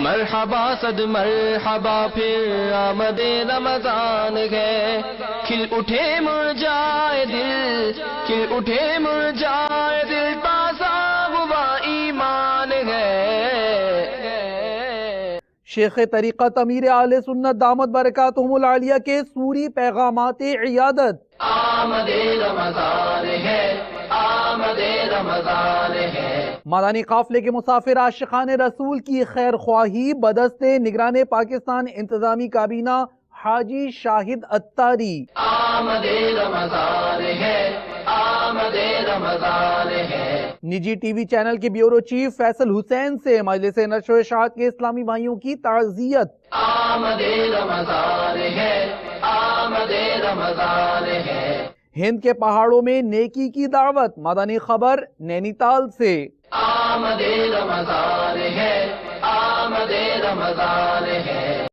مرحبا صد مرحبا پھر آمد رمضان ہے، کھل اٹھے مرجائے دل، کھل اٹھے مرجائے دل، تازہ ہوا ایمان ہے۔ شیخ طریقت امیر اہل سنت دامت برکاتہم العالیہ کے سوری پیغامات عیادت۔ آمد رمضان ہے، آمد رمضان ہے۔ مدنی قافلے کے مسافر عاشقان رسول کی خیر خواہی بدست نگران پاکستان انتظامی کابینہ حاجی شاہد اتاری۔ آمد رمضان ہے، آمد رمضان ہے۔ نجی ٹی وی چینل کے بیورو چیف فیصل حسین سے مجلس نشر و اشاعت کے اسلامی بھائیوں کی تعزیت۔ آمد رمضان ہے، آمد رمضان ہے۔ ہند کے پہاڑوں میں نیکی کی دعوت، مدنی خبر نینی تال سے۔ آمد رمضان ہے، آمد رمضان ہے۔